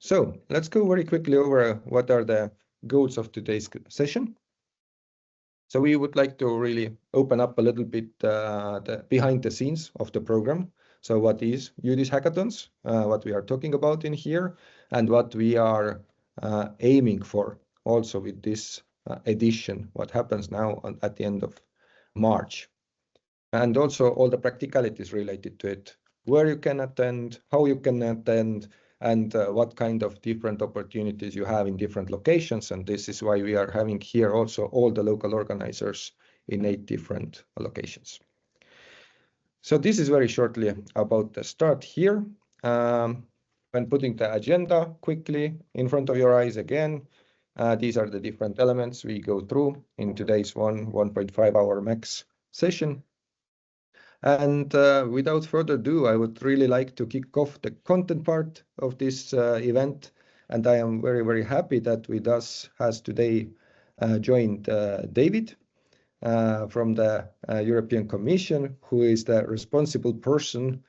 So let's go very quickly over what are the goals of today's session. So we would like to really open up a little bit the behind the scenes of the program. So what is EUDIS Hackathons, what we are talking about in here, and what we are aiming for also with this edition, what happens now at the end of March. And also all the practicalities related to it, where you can attend, how you can attend, and what kind of different opportunities you have in different locations. And this is why we are having here also all the local organizers in 8 different locations. So this is very shortly about the start here. When putting the agenda quickly in front of your eyes again, these are the different elements we go through in today's 1.5 hour max session. And without further ado, I would really like to kick off the content part of this event. And I am very, very happy that with us has today joined David from the European Commission, who is the responsible person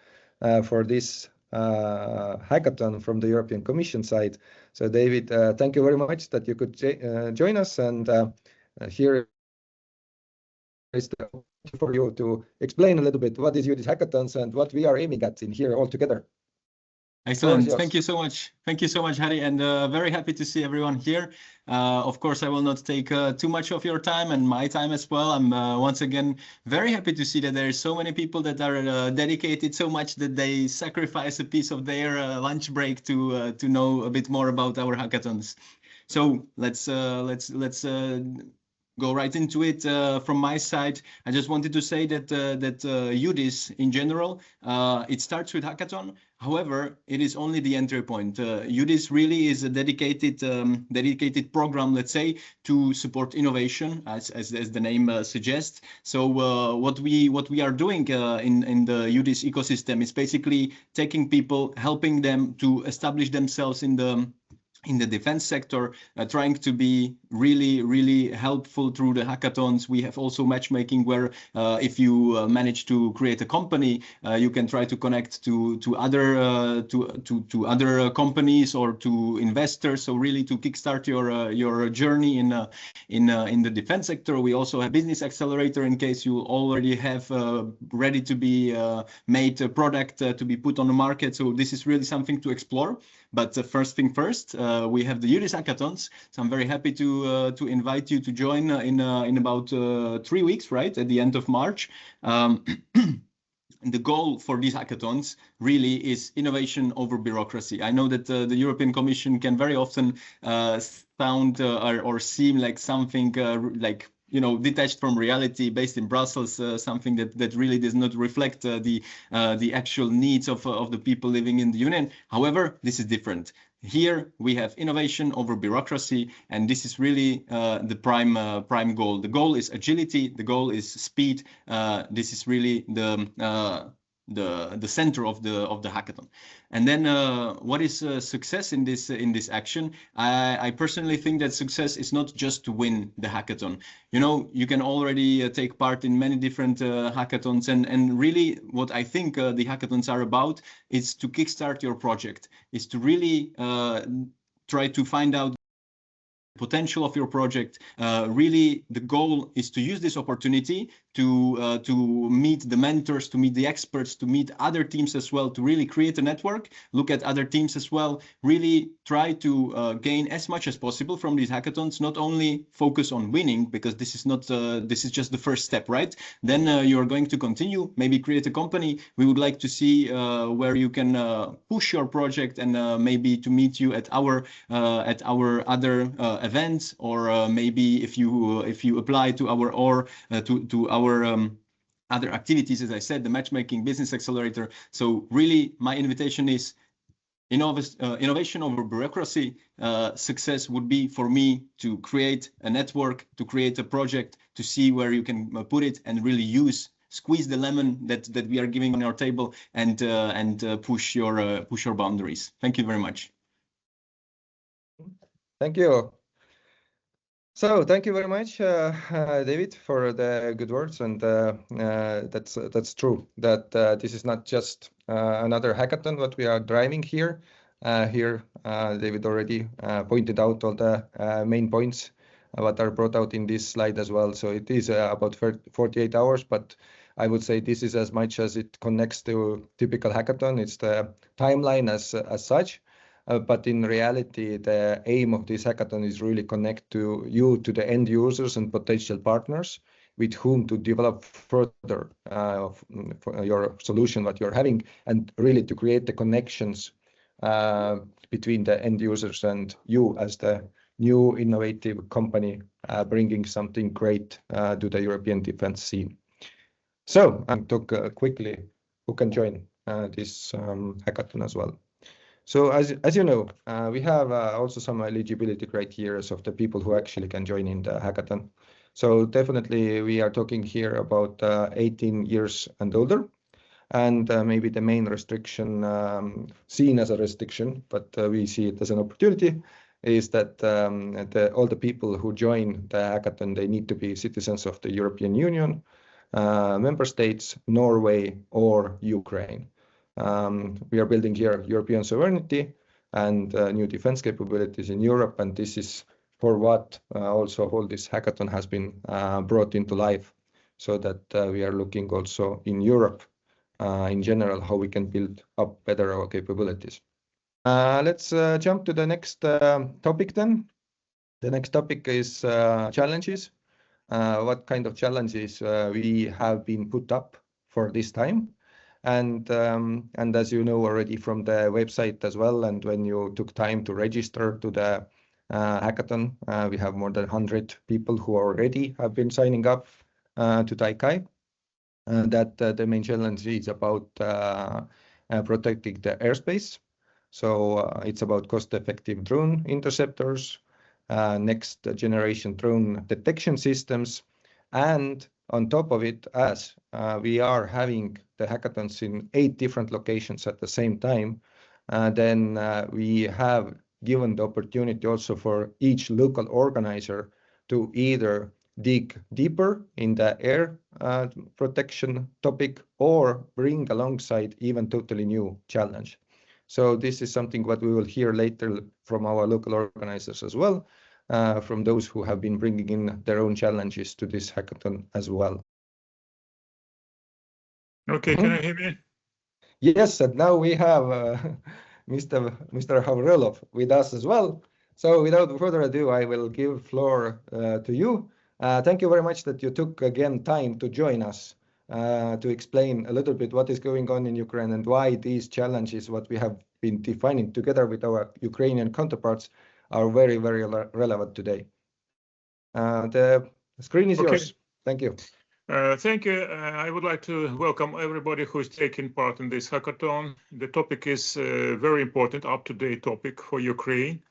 for this hackathon from the European Commission side. So David, thank you very much that you could join us. And here is the for you to explain a little bit what is EUDIS Hackathons and what we are aiming at in here all together. Excellent. Thank you so much. Thank you so much, Harry, and very happy to see everyone here. Of course, I will not take too much of your time and my time as well. I'm once again very happy to see that there are so many people that are dedicated so much that they sacrifice a piece of their lunch break to know a bit more about our hackathons. So let's go right into it. From my side, I just wanted to say that EUDIS in general, it starts with hackathon. However, it is only the entry point. EUDIS really is a dedicated program, let's say, to support innovation, as the name suggests. So what we are doing in the EUDIS ecosystem is basically taking people, helping them to establish themselves in the defense sector, trying to be really helpful through the hackathons. We have also matchmaking where if you manage to create a company, you can try to connect to other companies or to investors. So really to kickstart your journey in the defense sector. We also have business accelerator in case you already have ready to be made a product to be put on the market. So this is really something to explore. But first thing first, we have the EUDIS Hackathons. So I'm very happy to invite you to join in about 3 weeks, right, at the end of March. The goal for these hackathons really is innovation over bureaucracy. I know that the European Commission can very often sound or seem like something like, you know, detached from reality, based in Brussels, something that really does not reflect the actual needs of the people living in the Union. However, this is different. Here we have innovation over bureaucracy, and this is really the prime goal. The goal is agility. The goal is speed. This is really the center of the hackathon. And then what is success in this action? I personally think that success is not just to win the hackathon. You know, you can already take part in many different hackathons, and really what I think the hackathons are about is to kickstart your project, is to really try to find out potential of your project. Really, the goal is to use this opportunity to meet the mentors, to meet the experts, to meet other teams as well, to really create a network, look at other teams as well, really try to gain as much as possible from these hackathons, not only focus on winning, because this is not, this is just the first step, right? Then you're going to continue, maybe create a company. We would like to see where you can push your project and maybe to meet you at our other events, or maybe if you apply to our to our other activities, as I said, the matchmaking, business accelerator. So really, my invitation is innovation over bureaucracy. Success would be for me to create a network, to create a project, to see where you can put it and really squeeze the lemon that we are giving on your table, and push your boundaries. Thank you very much. Thank you. So thank you very much, David, for the good words. And that's true that this is not just another hackathon what we are driving here. here. David already pointed out all the main points that are brought out in this slide as well. So it is about 48 hours, but I would say this is as much as it connects to typical hackathon. It's the timeline as such. But in reality, the aim of this hackathon is really connect to the end users and potential partners with whom to develop further for your solution that you're having, and really to create the connections between the end users and you as the new innovative company bringing something great to the European defense scene. So I'm talk quickly who can join this hackathon as well. So as you know, we have also some eligibility criteria of the people who actually can join in the hackathon. So definitely we are talking here about 18 years and older. And maybe the main restriction, seen as a restriction, but we see it as an opportunity, is that all the people who join the hackathon, they need to be citizens of the European Union, member states, Norway, or Ukraine. We are building here European sovereignty and new defense capabilities in Europe, and this is for what also all this hackathon has been brought into life, so that we are looking also in Europe in general how we can build up better our capabilities. Let's jump to the next topic then. The next topic is challenges. What kind of challenges we have been put up for this time. And as you know already from the website as well, and when you took time to register to the hackathon, we have more than 100 people who already have been signing up to Taikai. That the main challenge is about protecting the airspace. So it's about cost-effective drone interceptors, next generation drone detection systems, and on top of it, as we are having the hackathons in 8 different locations at the same time, then we have given the opportunity also for each local organizer to either dig deeper in the air protection topic or bring alongside even totally new challenge. So this is something what we will hear later from our local organizers as well, from those who have been bringing in their own challenges to this hackathon as well. Okay, can you hear me? Yes, and now we have Mr. Havrelov with us as well. So without further ado, I will give floor to you. Thank you very much that you took again time to join us to explain a little bit what is going on in Ukraine and why these challenges, what we have been defining together with our Ukrainian counterparts, are very, very relevant today. The screen is yours. Thank you. Thank you. I would like to welcome everybody who is taking part in this hackathon. The topic is a very important, up-to-date topic for Ukraine,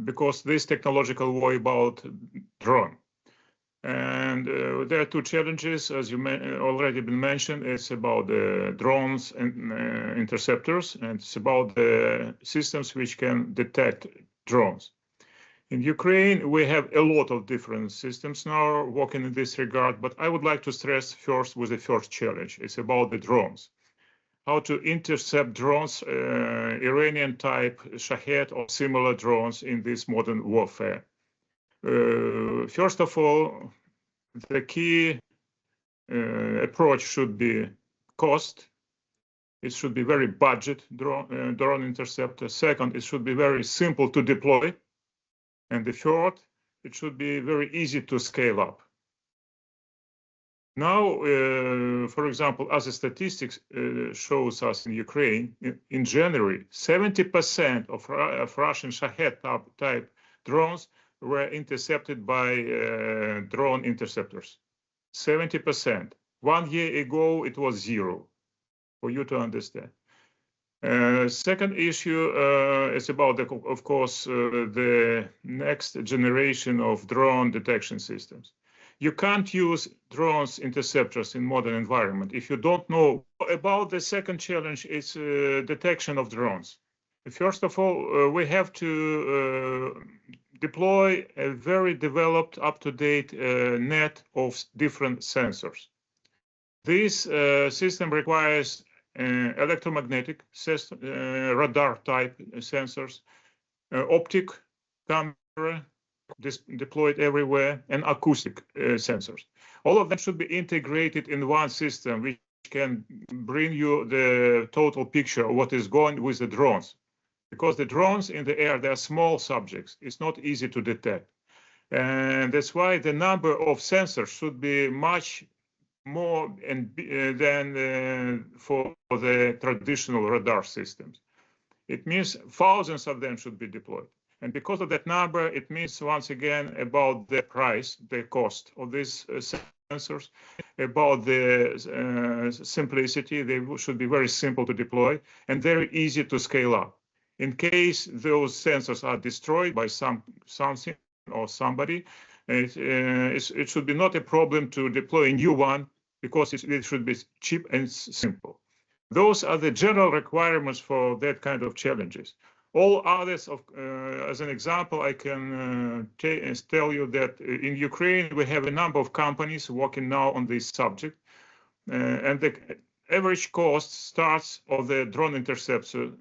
because this technological war about drone. And there are 2 challenges, as you already been mentioned. It's about the drones and interceptors, and it's about the systems which can detect drones. In Ukraine, we have a lot of different systems now working in this regard, but I would like to stress first with the first challenge. It's about the drones. How to intercept drones, Iranian type Shahed or similar drones in this modern warfare. First of all, the key approach should be cost. It should be very budget drone interceptor. Second, it should be very simple to deploy. And the third, it should be very easy to scale up. Now, for example, as the statistics shows us in Ukraine, in January, 70% of Russian Shahed type drones were intercepted by drone interceptors. 70%. 1 year ago, it was 0, for you to understand. Second issue is about, of course, the next generation of drone detection systems. You can't use drones interceptors in modern environment if you don't know about the second challenge. Is detection of drones. First of all, we have to deploy a very developed, up-to-date net of different sensors. This system requires electromagnetic radar type sensors, optic camera deployed everywhere, and acoustic sensors. All of them should be integrated in one system, which can bring you the total picture of what is going with the drones. Because the drones in the air, they are small subjects. It's not easy to detect. And that's why the number of sensors should be much more than for the traditional radar systems. It means thousands of them should be deployed. And because of that number, it means once again about the price, the cost of these sensors, about the simplicity. They should be very simple to deploy and very easy to scale up. In case those sensors are destroyed by something or somebody, it should be not a problem to deploy a new one because it should be cheap and simple. Those are the general requirements for that kind of challenges. All others, as an example, I can tell you that in Ukraine, we have a number of companies working now on this subject. And the average cost starts of the drone interceptor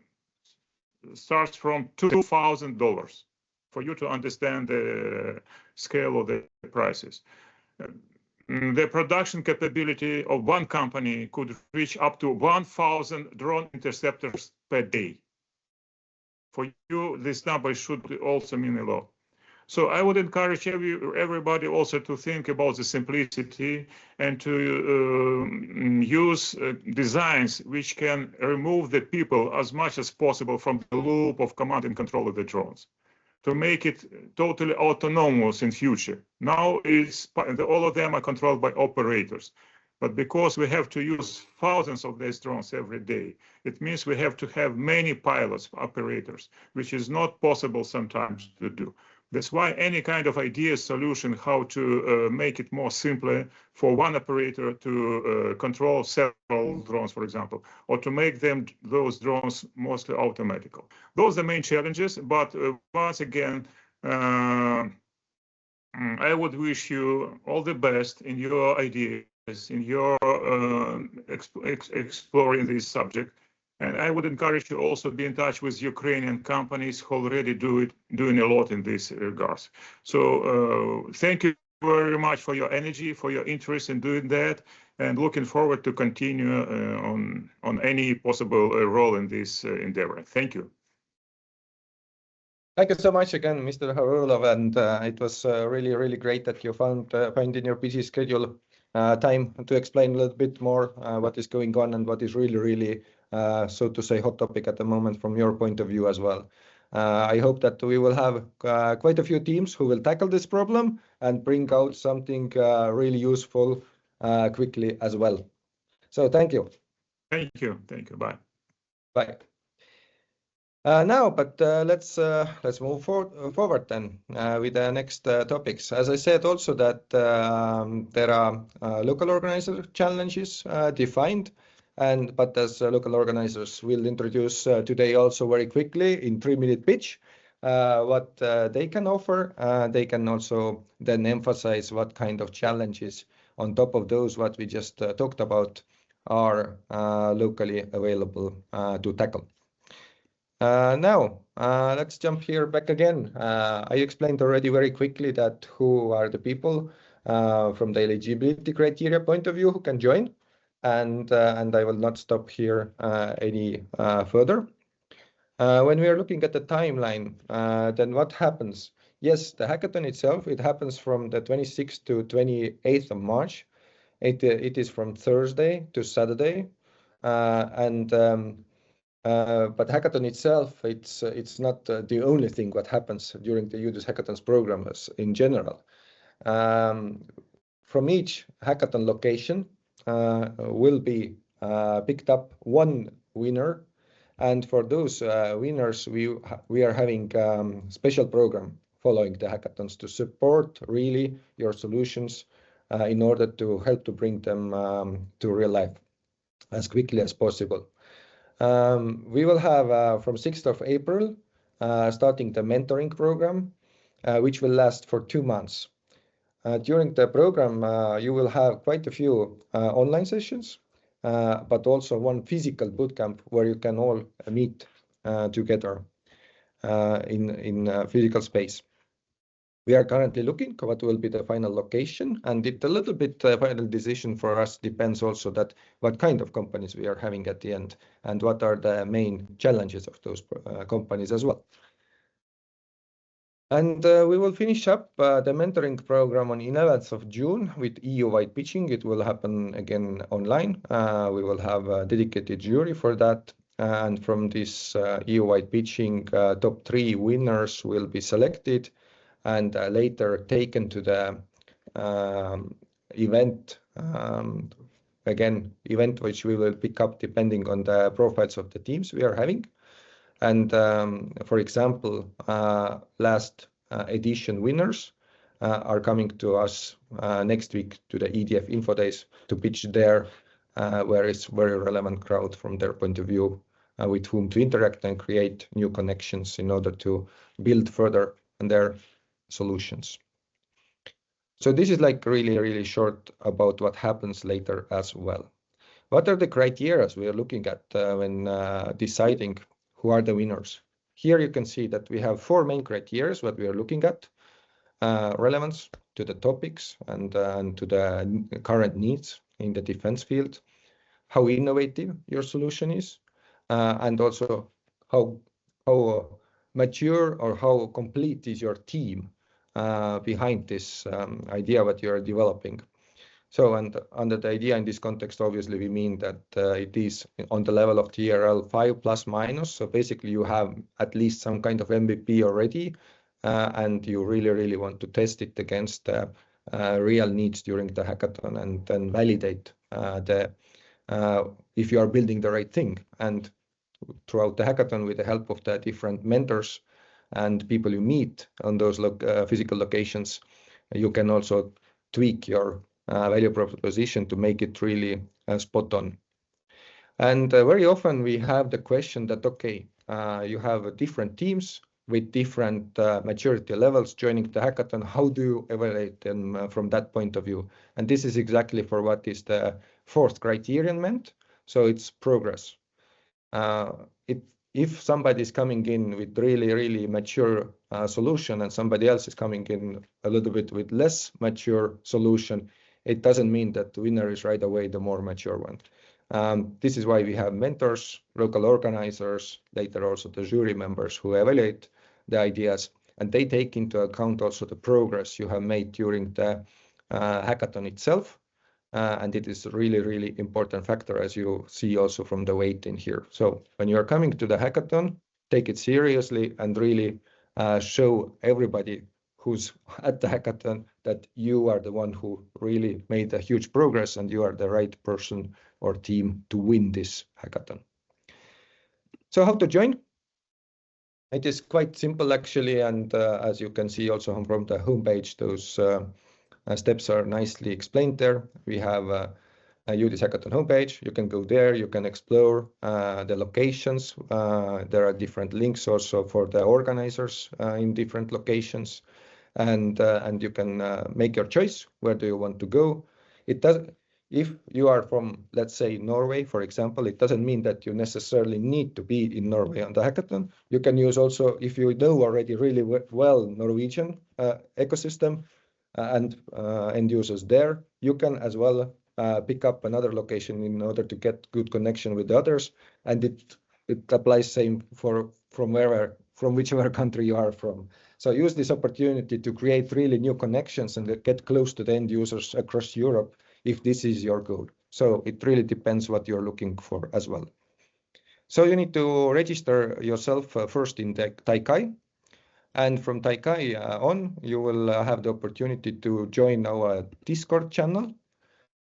starts from $2,000 for you to understand the scale of the prices. The production capability of one company could reach up to 1,000 drone interceptors per day. For you, this number should also mean a lot. So I would encourage everybody also to think about the simplicity and to use designs which can remove the people as much as possible from the loop of command and control of the drones, to make it totally autonomous in future. Now all of them are controlled by operators. But because we have to use thousands of these drones every day, it means we have to have many pilots, operators, which is not possible sometimes to do. That's why any kind of idea, solution, how to make it more simpler for one operator to control several drones, for example, or to make those drones mostly automatical. Those are the main challenges. But once again, I would wish you all the best in your ideas, in your exploring this subject. And I would encourage you also be in touch with Ukrainian companies who already doing a lot in this regards. So thank you very much for your energy, for your interest in doing that, and looking forward to continue on any possible role in this endeavor. Thank you. Thank you so much again, Mr. Harulov, and it was really, really great that you found in your busy schedule time to explain a little bit more what is going on and what is really, really, so to say, hot topic at the moment from your point of view as well. I hope that we will have quite a few teams who will tackle this problem and bring out something really useful quickly as well. So thank you. Thank you. Thank you. Bye. Bye. Let's move forward then with the next topics. As I said also that there are local organizer challenges defined, but as local organizers will introduce today also very quickly in 3-minute pitch what they can offer. They can also then emphasize what kind of challenges on top of those what we just talked about are locally available to tackle. Now, let's jump here back again. I explained already very quickly that who are the people from the eligibility criteria point of view who can join, and I will not stop here any further. When we are looking at the timeline, then what happens? Yes, the hackathon itself, it happens from the 26th to 28th of March. It is from Thursday to Saturday, but hackathon itself, it's not the only thing what happens during the EUDIS hackathons program in general. From each hackathon location will be picked up one winner, and for those winners we are having special program following the hackathons to support really your solutions in order to help to bring them to real life as quickly as possible. We will have from 6th of April starting the mentoring program, which will last for 2 months. During the program, you will have quite a few online sessions but also one physical bootcamp where you can all meet together in physical space. We are currently looking what will be the final location, and it a little bit final decision for us depends also that what kind of companies we are having at the end and what are the main challenges of those companies as well. And we will finish up the mentoring program on 11th of June with EU-wide pitching. It will happen again online. We will have a dedicated jury for that. And from this EU-wide pitching, top 3 winners will be selected and later taken to the event. Event which we will pick up depending on the profiles of the teams we are having. And for example, last edition winners are coming to us next week to the EDF Info Days to pitch there, where it's very relevant crowd from their point of view, with whom to interact and create new connections in order to build further on their solutions. So this is like really short about what happens later as well. What are the criteria we are looking at when deciding who are the winners? Here you can see that we have 4 main criteria what we are looking at. Relevance to the topics and to the current needs in the defense field, how innovative your solution is, and also how mature or how complete is your team behind this idea what you are developing. So, and under the idea in this context, obviously, we mean that it is on the level of TRL 5 plus minus. So basically, you have at least some kind of MVP already, and you really want to test it against the real needs during the hackathon and then validate if you are building the right thing. And throughout the hackathon, with the help of the different mentors and people you meet on those physical locations, you can also tweak your value proposition to make it really spot on. And very often we have the question that, okay, you have different teams with different maturity levels joining the hackathon. How do you evaluate them from that point of view? And this is exactly for what is the 4th criterion meant. So it's progress. If somebody is coming in with really mature solution and somebody else is coming in a little bit with less mature solution, it doesn't mean that the winner is right away the more mature one. This is why we have mentors, local organizers, later also the jury members who evaluate the ideas, and they take into account also the progress you have made during the hackathon itself. And it is a really important factor, as you see also from the weight in here. So when you are coming to the hackathon, take it seriously and really show everybody who's at the hackathon that you are the one who really made a huge progress and you are the right person or team to win this hackathon. So how to join? It is quite simple actually, and as you can see also from the homepage, those steps are nicely explained there. We have a EUDIS Hackathon homepage. You can go there, you can explore the locations. There are different links also for the organizers in different locations. And you can make your choice. Where do you want to go? It does. If you are from, let's say, Norway, for example, it doesn't mean that you necessarily need to be in Norway on the hackathon. You can use also, if you know already really well Norwegian ecosystem and end users there, you can as well pick up another location in order to get good connection with the others. And it applies same from whichever country you are from. So use this opportunity to create really new connections and get close to the end users across Europe if this is your goal. So it really depends what you're looking for as well. So you need to register yourself first in the Taikai. And from Taikai on, you will have the opportunity to join our Discord channel.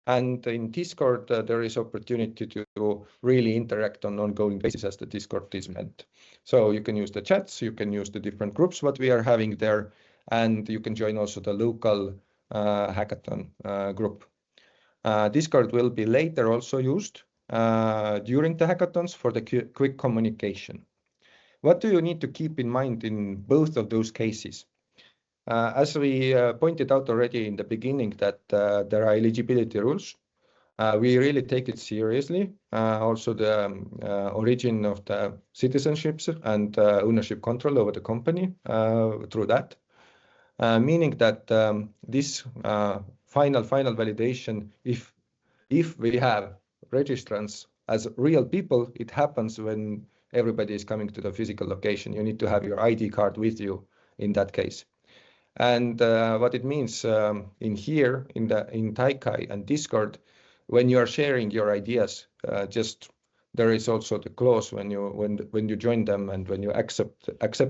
And in Discord, there is opportunity to really interact on an ongoing basis as the Discord is meant. So you can use the chats, you can use the different groups what we are having there, and you can join also the local hackathon group. Discord will be later also used during the hackathons for the quick communication. What do you need to keep in mind in both of those cases? As we pointed out already in the beginning that there are eligibility rules. We really take it seriously. Also the origin of the citizenships and ownership control over the company through that. Meaning that this final validation, if we have registrants as real people, it happens when everybody is coming to the physical location. You need to have your ID card with you in that case. And what it means in Taikai and Discord, when you are sharing your ideas, there is also the clause when you join them and when you accept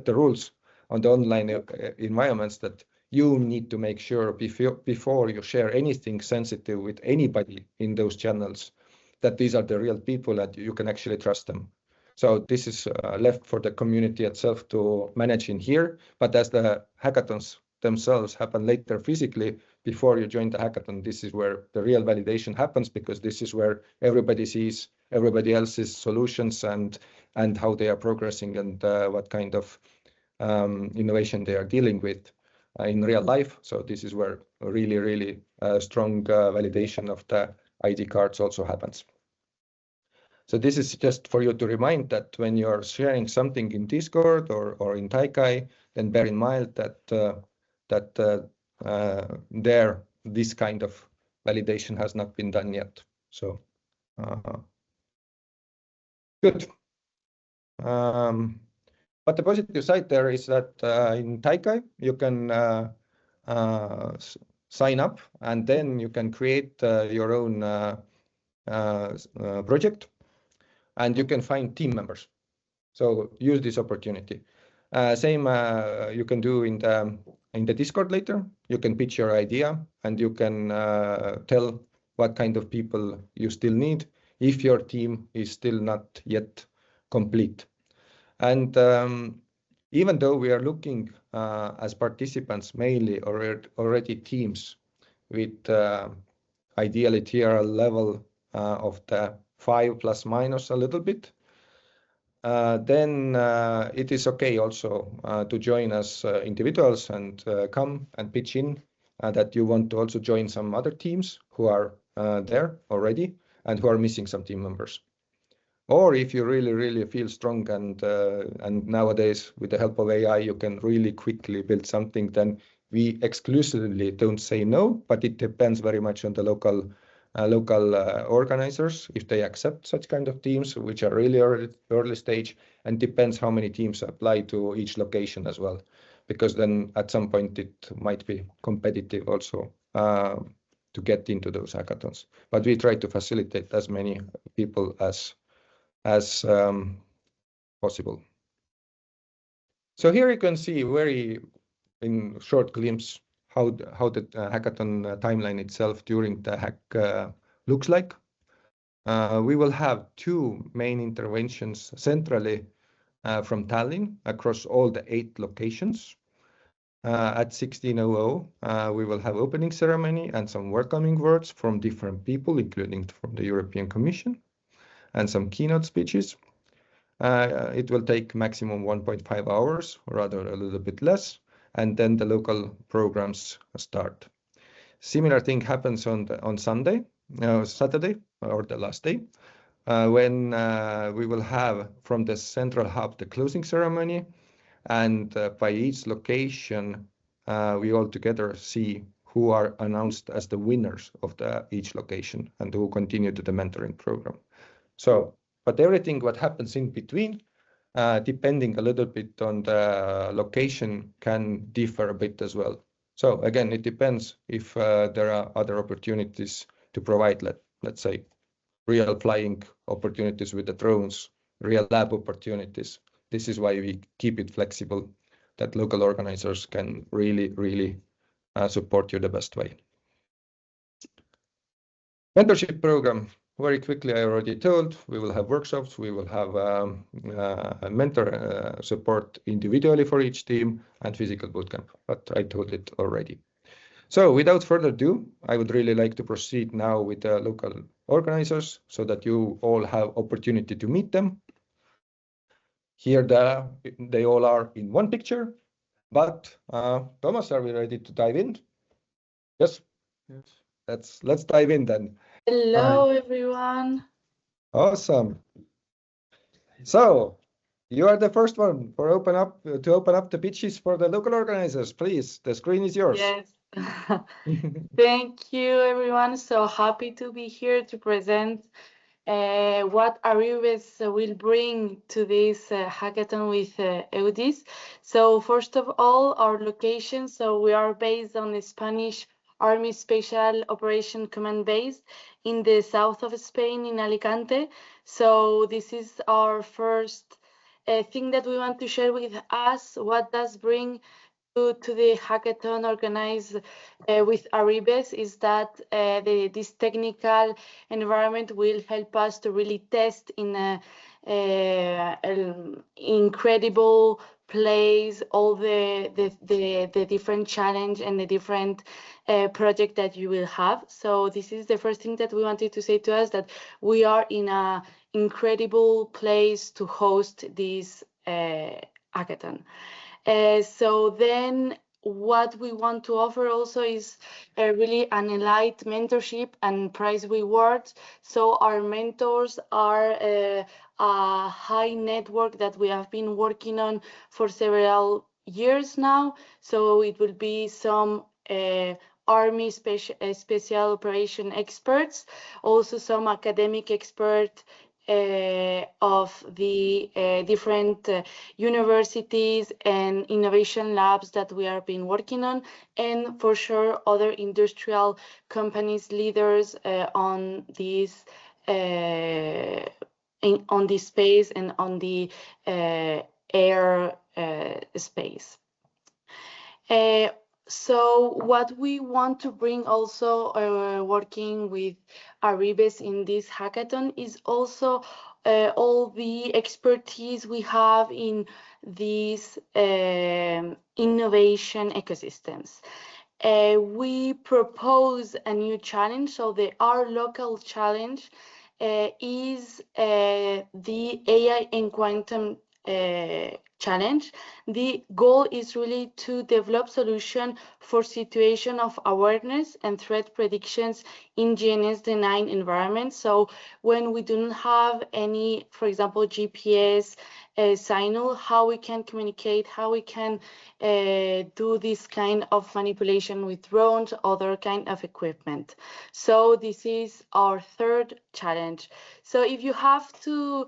the rules on the online environments, that you need to make sure before you share anything sensitive with anybody in those channels that these are the real people and you can actually trust them. So this is left for the community itself to manage in here. But as the hackathons themselves happen later physically, before you join the hackathon, this is where the real validation happens, because this is where everybody sees everybody else's solutions and how they are progressing and what kind of innovation they are dealing with in real life. So this is where a really strong validation of the ID cards also happens. So this is just for you to remind that when you're sharing something in Discord or in Taikai, then bear in mind that this kind of validation has not been done yet. So good. But the positive side there is that in Taikai you can sign up and then you can create your own project, and you can find team members. So use this opportunity. Same you can do in the Discord later. You can pitch your idea and you can tell what kind of people you still need if your team is still not yet complete. And even though we are looking as participants mainly already teams with ideally TRL level of the 5 plus minus a little bit, then it is okay also to join as individuals and come and pitch in that you want to also join some other teams who are there already and who are missing some team members. Or if you really feel strong and nowadays with the help of AI you can really quickly build something, then we exclusively don't say no, but it depends very much on the local organizers if they accept such kind of teams, which are really early stage, and depends how many teams apply to each location as well, because then at some point it might be competitive also to get into those hackathons. But we try to facilitate as many people as possible. So here you can see very in short glimpse how the hackathon timeline itself during the hack looks like. We will have 2 main interventions centrally from Tallinn across all the 8 locations. At 16:00 we will have opening ceremony and some welcoming words from different people, including from the European Commission, and some keynote speeches. It will take maximum 1.5 hours, or rather a little bit less, and then the local programs start. Similar thing happens on Saturday, or the last day, when we will have from the central hub the closing ceremony, and by each location we all together see who are announced as the winners of each location and who continue to the mentoring program. So, but everything what happens in between, depending a little bit on the location, can differ a bit as well. So again, it depends if there are other opportunities to provide, let's say, real flying opportunities with the drones, real lab opportunities. This is why we keep it flexible, that local organizers can really support you the best way. Mentorship program. Very quickly, I already told, we will have workshops, we will have mentor support individually for each team, and physical bootcamp, but I told it already. So without further ado, I would really like to proceed now with the local organizers so that you all have opportunity to meet them. Here they all are in one picture, but Thomas, are we ready to dive in? Yes. Let's dive in then. Hello, everyone. Awesome. So you are the first one for open up the pitches for the local organizers. Please, the screen is yours. Yes. Thank you, everyone. So happy to be here to present what EUDIS will bring to this hackathon with EUDIS. So first of all, our location. So we are based on the Spanish Army Special Operation Command Base in the south of Spain in Alicante. So this is our first thing that we want to share with us. What does bring to the hackathon organized with EUDIS is that this technical environment will help us to really test in an incredible place all the different challenge and the different project that you will have. So this is the first thing that we wanted to say to us, that we are in an incredible place to host this hackathon. So then what we want to offer also is really an elite mentorship and prize rewards. So our mentors are a high network that we have been working on for several years now. So it will be some Army special operation experts, also some academic experts of the different universities and innovation labs that we have been working on, and for sure other industrial companies leaders on this on this space and on the air space. So what we want to bring also working with EUDIS in this hackathon is also all the expertise we have in these innovation ecosystems. We propose a new challenge. So our local challenge is the AI and quantum challenge. The goal is really to develop solution for situation of awareness and threat predictions in GNSS-denied environments. So when we don't have any, for example, GPS signal, how we can communicate, how we can do this kind of manipulation with drones, other kind of equipment. So this is our third challenge. So if you have to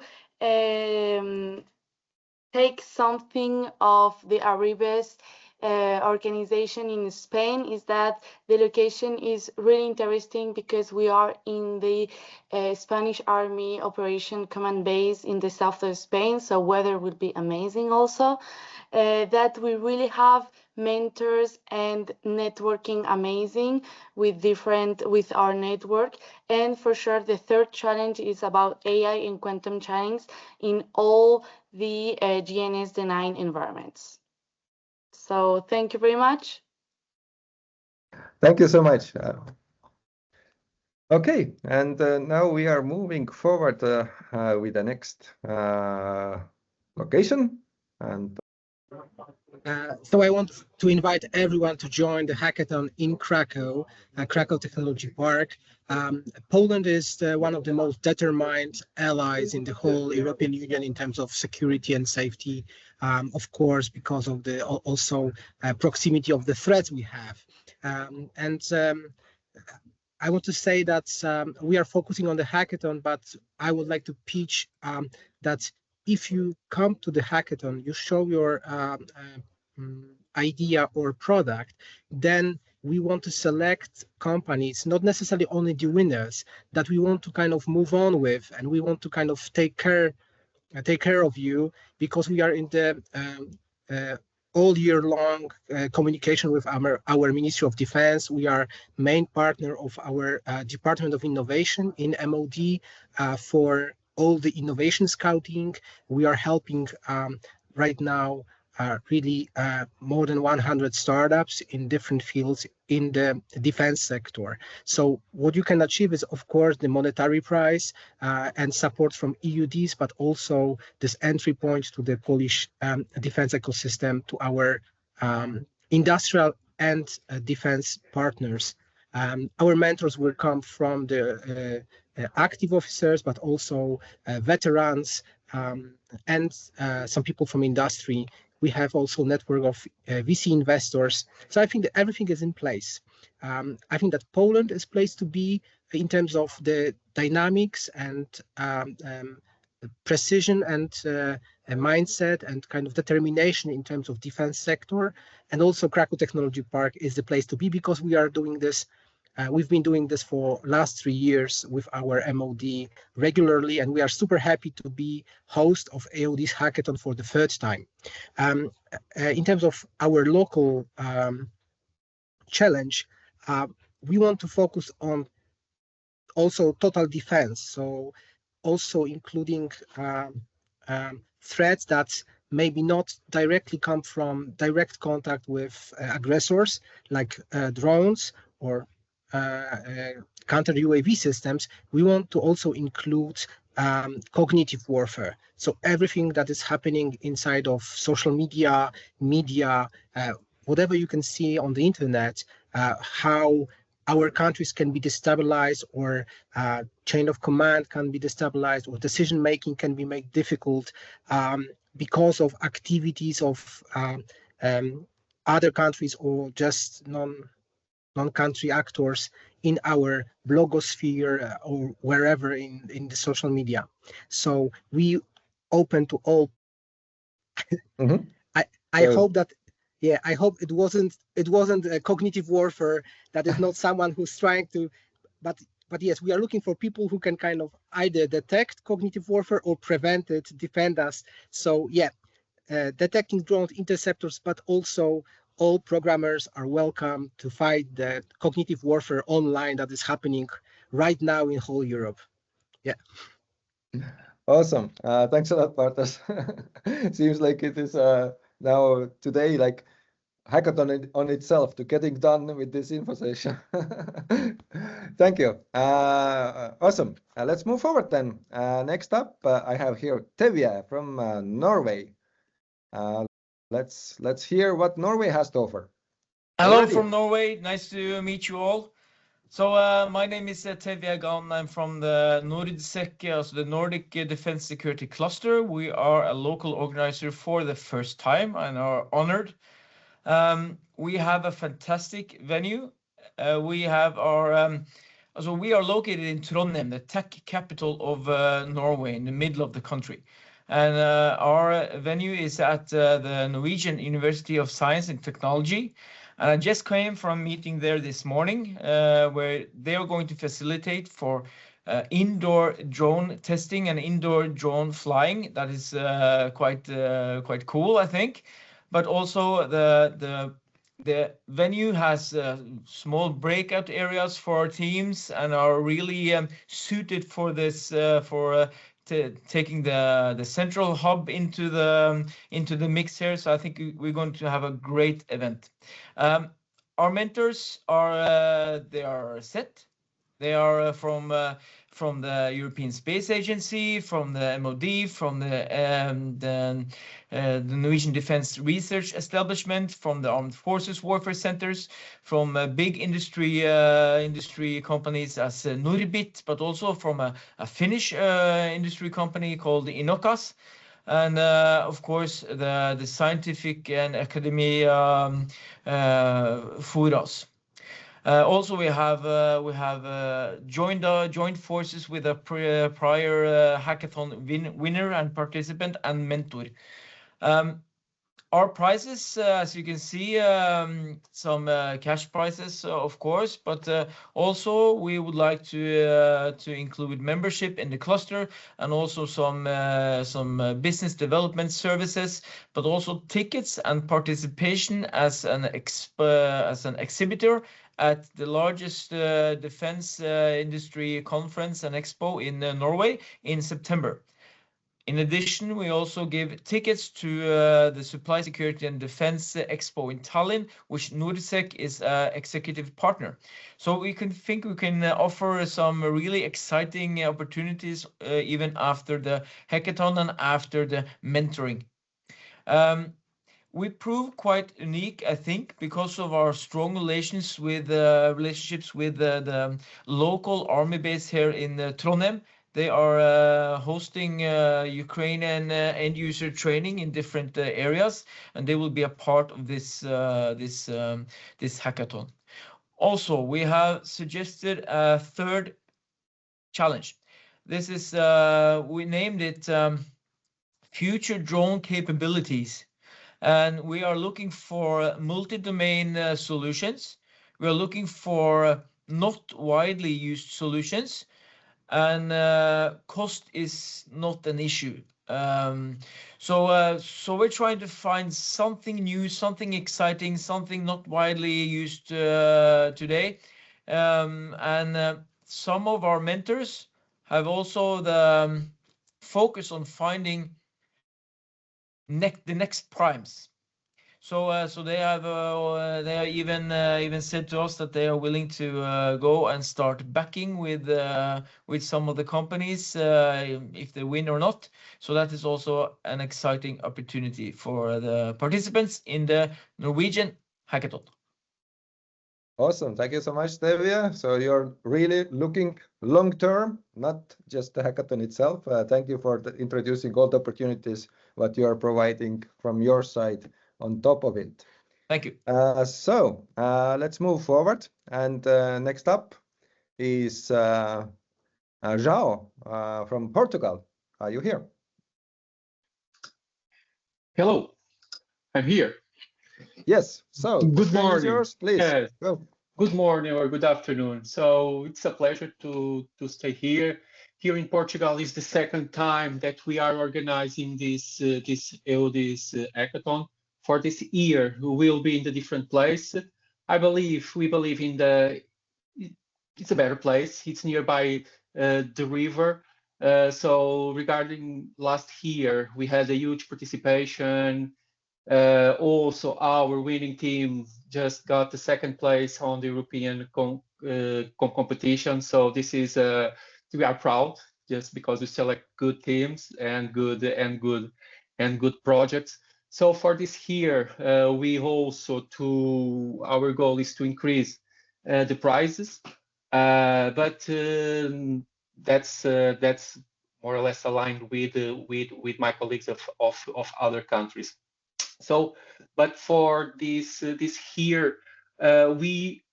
take something of the EUDIS organization in Spain, is that the location is really interesting because we are in the Spanish Army Operation Command Base in the south of Spain, so weather will be amazing also. That we really have mentors and networking amazing with our network. And for sure the third challenge is about AI and quantum challenge in all the GNSS-denied environments. So thank you very much. Thank you so much. Okay, and now we are moving forward with the next location. And so I want to invite everyone to join the hackathon in Krakow, Krakow Technology Park. Poland is one of the most determined allies in the whole European Union in terms of security and safety, of course, because of the also proximity of the threats we have. I want to say that we are focusing on the hackathon, but I would like to pitch that if you come to the hackathon, you show your idea or product, then we want to select companies, not necessarily only the winners, that we want to kind of move on with, and we want to kind of take care of you, because we are in the all year long communication with our Ministry of Defense. We are main partner of our Department of Innovation in MOD for all the innovation scouting. We are helping right now really more than 100 startups in different fields in the defense sector. So what you can achieve is, of course, the monetary prize and support from EUDIS, but also this entry point to the Polish defense ecosystem, to our industrial and defense partners Our mentors will come from the active officers, but also veterans and some people from industry. We have also a network of VC investors. So I think that everything is in place. I think that Poland is placed to be in terms of the dynamics and precision and a mindset and kind of determination in terms of defense sector. And also Krakow Technology Park is the place to be because we are doing this. We've been doing this for last 3 years with our MOD regularly, and we are super happy to be host of EUDIS Hackathon for the 3rd time. In terms of our local challenge, we want to focus on also total defense. So also including threats that maybe not directly come from direct contact with aggressors like drones or counter UAV systems. We want to also include cognitive warfare. So everything that is happening inside of social media, whatever you can see on the internet, how our countries can be destabilized, or chain of command can be destabilized, or decision making can be made difficult because of activities of other countries or just non-country actors in our blogosphere or wherever in the social media. So we open to all. I hope that. Yeah, I hope it wasn't a cognitive warfare. That is not someone who's trying to, but yes, we are looking for people who can kind of either detect cognitive warfare or prevent it, defend us. So yeah, detecting drones, interceptors, but also all programmers are welcome to fight the cognitive warfare online that is happening right now in whole Europe. Yeah. Awesome. Thanks a lot, Bartosz. Seems like it is now today like hackathon on itself to getting done with this info session. Thank you. Awesome. Let's move forward then. Next up, I have here Tevye from Norway. Let's hear what Norway has to offer. Hello from Norway. Nice to meet you all. So my name is Tevye Gan. I'm from the NORDSEC, so the Nordic Defense Security Cluster. We are a local organizer for the first time and are honored. We have a fantastic venue. We have our, so we are located in Trondheim, the tech capital of Norway, in the middle of the country. And our venue is at the Norwegian University of Science and Technology. And I just came from a meeting there this morning where they are going to facilitate for indoor drone testing and indoor drone flying. That is quite cool, I think. But also the venue has small breakout areas for our teams and are really suited for this taking the central hub into the mix here. So I think we're going to have a great event. Our mentors are they are set. They are from the European Space Agency, from the MOD, from the Norwegian Defense Research Establishment, from the Armed Forces Warfare Centers, from big industry companies as Norbit, but also from a Finnish industry company called Inokas. And of course, the scientific and academy forums. Also, we have joined forces with a prior hackathon winner and participant and mentor. Our prizes, as you can see, some cash prizes, of course, but also we would like to include membership in the cluster and also some business development services, but also tickets and participation as an exhibitor at the largest defense industry conference and expo in Norway in September. In addition, we also give tickets to the Supply Security and Defense Expo in Tallinn, which NORDSEC is an executive partner. So we can offer some really exciting opportunities even after the hackathon and after the mentoring. we prove quite unique, I think, because of our strong relationships with the local army base here in Trondheim. They are hosting Ukrainian end user training in different areas, and they will be a part of this hackathon. Also, we have suggested a third challenge. This is we named it future drone capabilities, and we are looking for multi-domain solutions. We are looking for not widely used solutions, and cost is not an issue. So we're trying to find something new, something exciting, something not widely used today. And some of our mentors have also the focus on finding the next primes. So they are even said to us that they are willing to go and start backing with some of the companies if they win or not. So that is also an exciting opportunity for the participants in the Norwegian Hackathon. Awesome. Thank you so much, Stevia. So you're really looking long term, not just the hackathon itself. Thank you for introducing all the opportunities what you are providing from your side on top of it. Thank you. So let's move forward. And next up is João from Portugal. Are you here? Hello, I'm here. Yes. So good morning. Yours, please. Yes. Go. Good morning or good afternoon. So it's a pleasure to stay here. Here in Portugal is the second time that we are organizing this EUDIS hackathon. For this year, we will be in a different place. We believe in it's a better place. It's nearby the river. So regarding last year, we had a huge participation. Also, our winning team just got the second place on the European competition. So this is we are proud just because we select good teams and good projects. So for this year, our goal is to increase the prizes, but that's more or less aligned with my colleagues of other countries. So, but for this year, we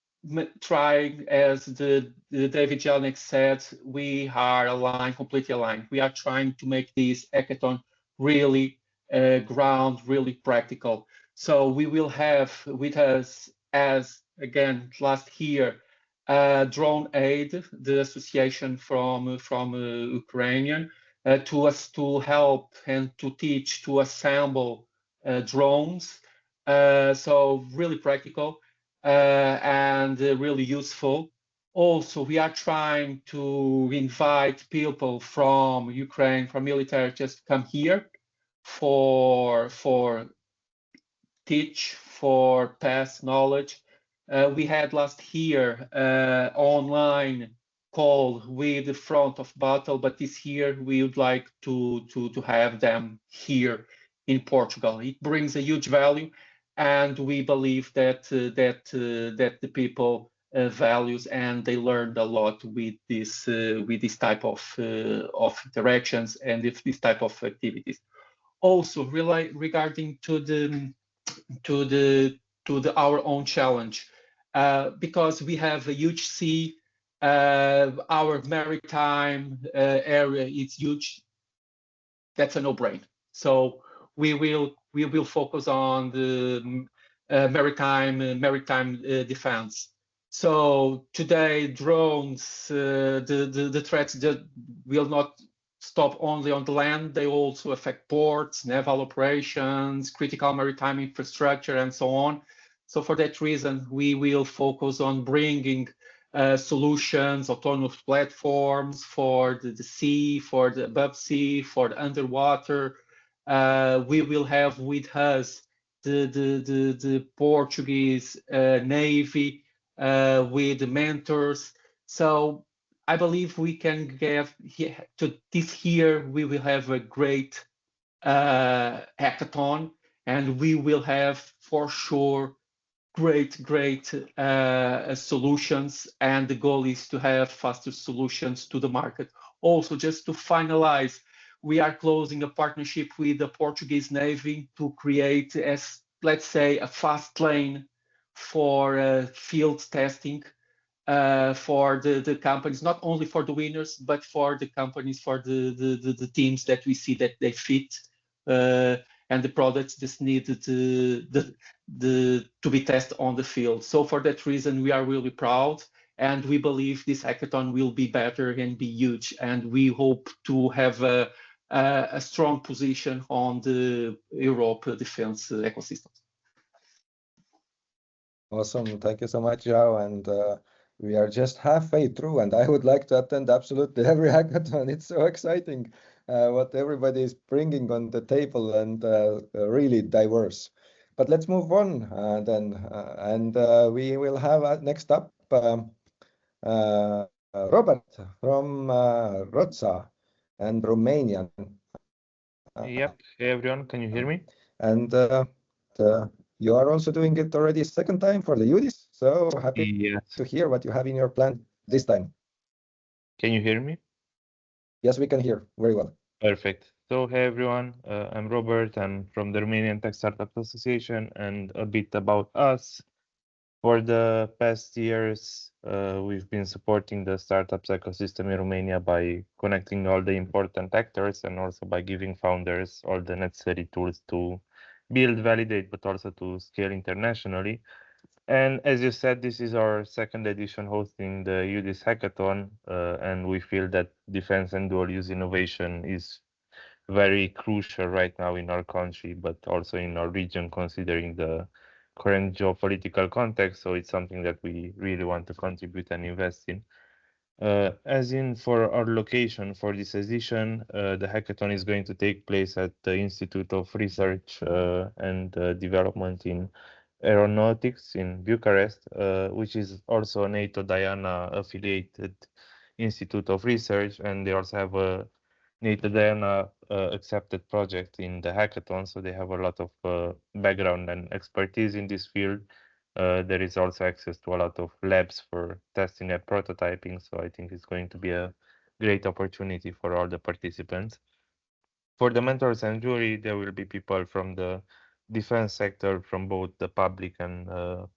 try, as the David Jelnik said, we are completely aligned. We are trying to make this hackathon really really practical. So we will have with us, as again last year, Drone Aid, the association from Ukrainian, to us to help and to teach to assemble drones. So really practical and really useful. Also, we are trying to invite people from Ukraine, from military, just come here for teach, for pass knowledge. We had last year online call with the front of battle, but this year we would like to have them here in Portugal. It brings a huge value, and we believe that the people values and they learned a lot with this type of interactions and this type of activities. Also, regarding our own challenge, because we have a huge sea, our maritime area is huge. That's a no-brainer. So we will focus on the maritime defense. So today, drones, the threats that will not stop only on the land. They also affect ports, naval operations, critical maritime infrastructure, and so on. So for that reason, we will focus on bringing solutions, autonomous platforms for the sea, for the above sea, for the underwater. We will have with us the Portuguese Navy with the mentors. So I believe we can get to this year. We will have a great hackathon, and we will have for sure great solutions, and the goal is to have faster solutions to the market. Also, just to finalize, we are closing a partnership with the Portuguese Navy to create, as let's say, a fast lane for field testing for the companies, not only for the winners, but for the companies, for the teams that we see that they fit, and the products just needed to be tested on the field. So for that reason, we are really proud, and we believe this hackathon will be better and be huge, and we hope to have a strong position on the Europe defense ecosystem. Awesome. Thank you so much, João. And we are just halfway through, and I would like to attend absolutely every hackathon. It's so exciting what everybody is bringing on the table, and really diverse. But let's move on then. We will have next up Robert from Roța and Romania. Yep. Hey everyone, can you hear me? And you are also doing it already second time for the EUDIS. So happy to hear what you have in your plan this time. Can you hear me? Yes, we can hear very well. Perfect. So hey everyone, I'm Robert. I'm from the Romanian Tech Startups Association, and a bit about us. For the past years, we've been supporting the startups ecosystem in Romania by connecting all the important actors and also by giving founders all the necessary tools to build, validate, but also to scale internationally. And as you said, this is our second edition hosting the EUDIS Hackathon, and we feel that defense and dual use innovation is very crucial right now in our country, but also in our region, considering the current geopolitical context. So it's something that we really want to contribute and invest in. As in for our location for this edition, the hackathon is going to take place at the Institute of Research and Development in Aeronautics in Bucharest, which is also a NATO Diana affiliated Institute of Research, and they also have a NATO Diana accepted project in the hackathon, so they have a lot of background and expertise in this field. There is also access to a lot of labs for testing and prototyping, so I think it's going to be a great opportunity for all the participants. For the mentors and jury, there will be people from the defense sector, from both the public and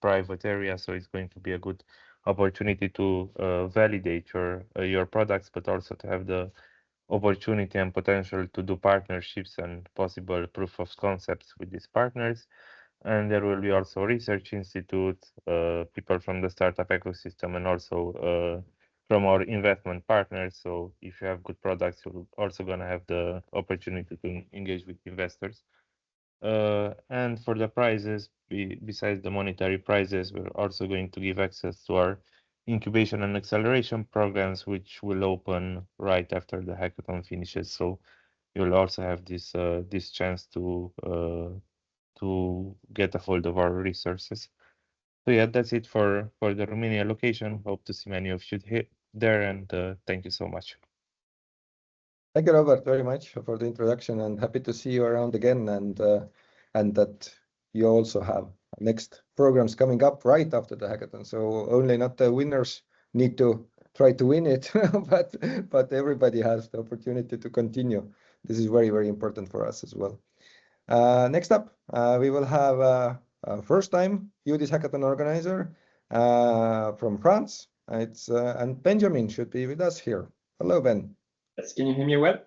private area, so it's going to be a good opportunity to validate your products, but also to have the opportunity and potential to do partnerships and possible proof of concepts with these partners. And there will be also research institutes, people from the startup ecosystem, and also from our investment partners. So if you have good products, you're also going to have the opportunity to engage with investors. And for the prizes, besides the monetary prizes, we're also going to give access to our incubation and acceleration programs, which will open right after the hackathon finishes. So you'll also have this chance to get a hold of our resources. So yeah, that's it for the Romania location. Hope to see many of you there, and thank you so much. Thank you, Robert, very much for the introduction, and happy to see you around again, and that you also have next programs coming up right after the hackathon. So only not the winners need to try to win it, but everybody has the opportunity to continue. This is very, very important for us as well. Next up, we will have a first-time EUDIS Hackathon organizer from France. And Benjamin should be with us here. Hello, Ben. Yes, can you hear me well?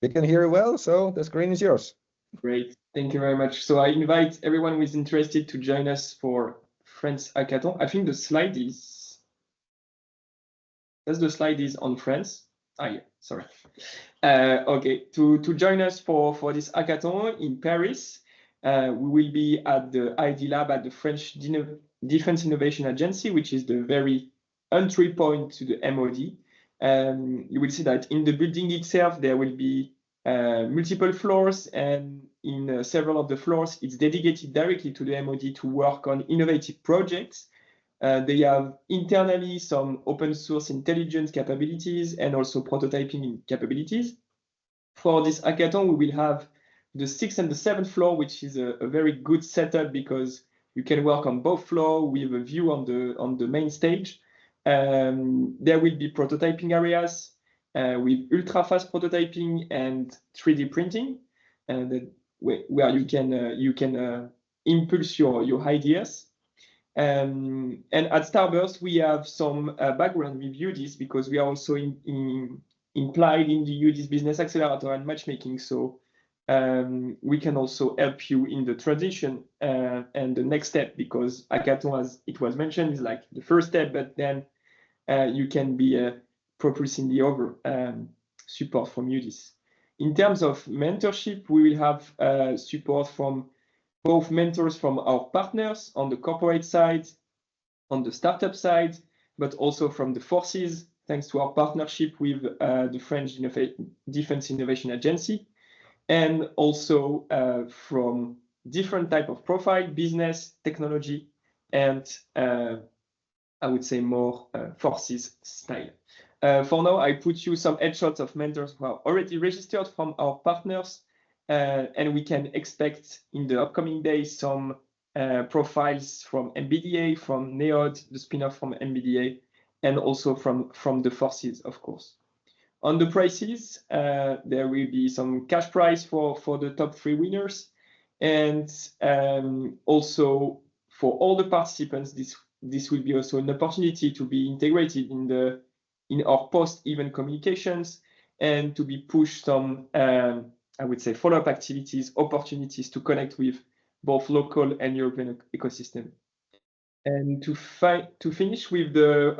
We can hear you well, so the screen is yours. Great, thank you very much. So I invite everyone who is interested to join us for France Hackathon. I think the slide is, the slide is on France. Yeah, sorry. Okay, to join us for this hackathon in Paris, we will be at the ID Lab at the French Defense Innovation Agency, which is the very entry point to the MOD. You will see that in the building itself, there will be multiple floors, and in several of the floors, it's dedicated directly to the MOD to work on innovative projects. They have internally some open source intelligence capabilities and also prototyping capabilities. For this hackathon, we will have the 6th and the 7th floor, which is a very good setup because you can work on both floors with a view on the main stage. There will be prototyping areas with ultra-fast prototyping and 3D printing, and where you can impulse your ideas. And at Starburst, we have some background with EUDIS because we are also implied in the EUDIS Business Accelerator and matchmaking. So we can also help you in the transition and the next step, because Hackathon, as it was mentioned, is like the first step, but then you can be propulsing the other support from EUDIS. In terms of mentorship, we will have support from both mentors from our partners on the corporate side, on the startup side, but also from the forces, thanks to our partnership with the French Defense Innovation Agency, and also from different type of profile, business, technology, and I would say more forces style. For now, I put you some headshots of mentors who are already registered from our partners, and we can expect in the upcoming days some profiles from MBDA, from NEOD, the spin-off from MBDA, and also from the forces, of course. On the prices, there will be some cash prize for the top 3 winners, and also for all the participants, this will be also an opportunity to be integrated in our post-event communications and to be pushed some, I would say, follow-up activities, opportunities to connect with both local and European ecosystem. And to finish with the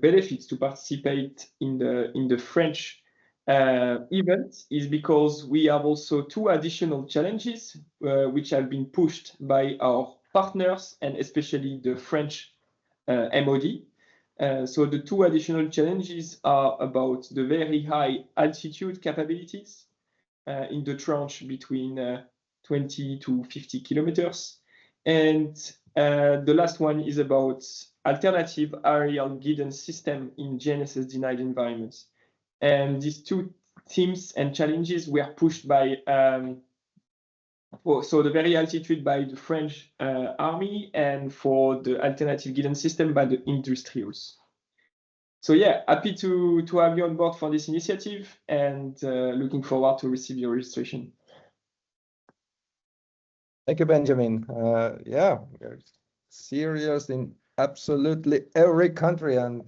benefits to participate in the French event is because we have also 2 additional challenges which have been pushed by our partners and especially the French MOD. So the 2 additional challenges are about the very high altitude capabilities in the tranche between 20 to 50 kilometers. And the last one is about alternative aerial guidance system in GNSS denied environments. And these 2 themes and challenges were pushed by so the very altitude by the French army, and for the alternative guidance system by the industrials. So yeah, happy to have you on board for this initiative, and looking forward to receive your registration. Thank you, Benjamin. Yeah, we're serious in absolutely every country and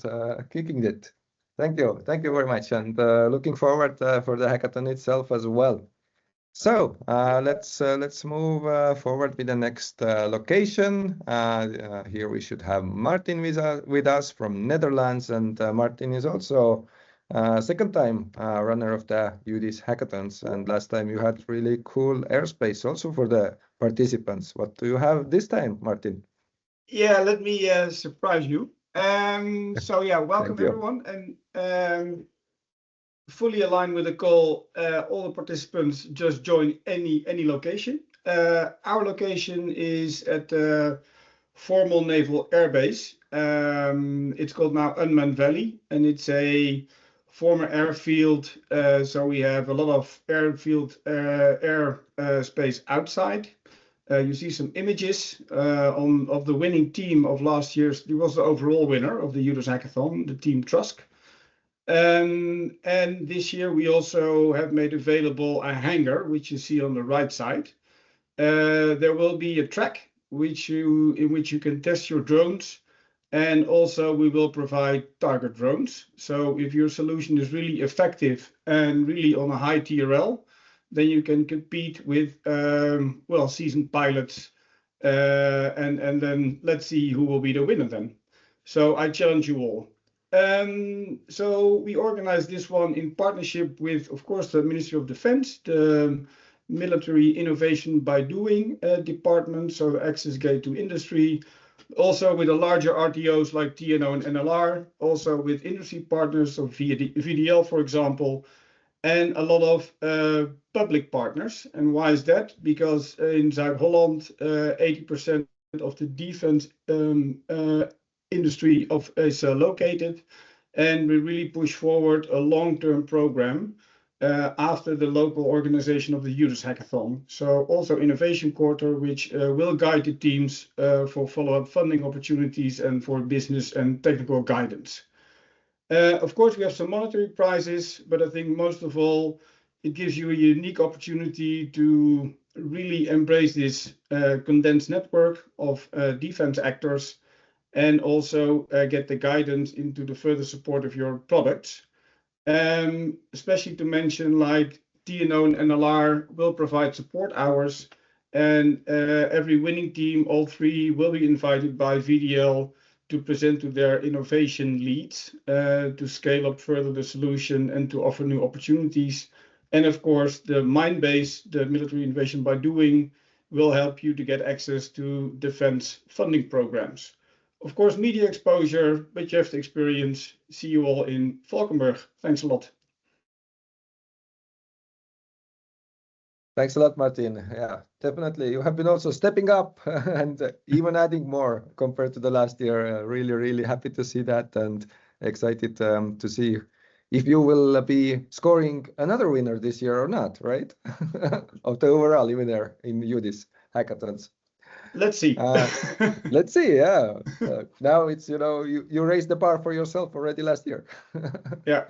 kicking it. Thank you very much, and looking forward for the hackathon itself as well. So let's move forward with the next location. Here we should have Martin with us from Netherlands, and Martin is also second time runner of the EUDIS hackathons, and last time you had really cool airspace also for the participants. What do you have this time, Martin? Yeah, let me surprise you. So yeah, welcome everyone, and fully aligned with the call. All the participants just join any location. Our location is at the formal naval airbase. It's called now Unmanned Valley, and it's a former airfield. So we have a lot of airfield air space outside. You see some images of the winning team of last year's. It was the overall winner of the EUDIS hackathon, the team Trusk. And this year we also have made available a hangar, which you see on the right side. There will be a track in which you can test your drones, and also we will provide target drones. So if your solution is really effective and really on a high TRL, then you can compete with seasoned pilots, and then let's see who will be the winner then. So I challenge you all. So we organized this one in partnership with, of course, the Ministry of Defense, the Military Innovation by Doing department, so the access gate to industry, also with the larger RTOs like TNO and NLR, also with industry partners of VDL, for example, and a lot of public partners. And why is that? Because in Zuid-Holland, 80% of the defense industry is located, and we really push forward a long-term program after the local organization of the EUDIS hackathon. So also innovation quarter, which will guide the teams for follow-up funding opportunities and for business and technical guidance. Of course, we have some monetary prizes, but I think most of all, it gives you a unique opportunity to really embrace this condensed network of defense actors and also get the guidance into the further support of your products. Especially to mention like TNO and NLR will provide support hours, and every winning team, all three, will be invited by VDL to present to their innovation leads to scale up further the solution and to offer new opportunities. And of course, the Mindbase, the military innovation by doing, will help you to get access to defense funding programs. Of course, media exposure, but you have the experience. See you all in Valkenburg. Thanks a lot. Thanks a lot, Martin. Yeah, definitely. You have been also stepping up and even adding more compared to the last year. Really, really happy to see that and excited to see if you will be scoring another winner this year or not, right? Of the overall winner in EUDIS hackathons. Let's see. Let's see. Yeah. Now it's, you raised the bar for yourself already last year. Yeah.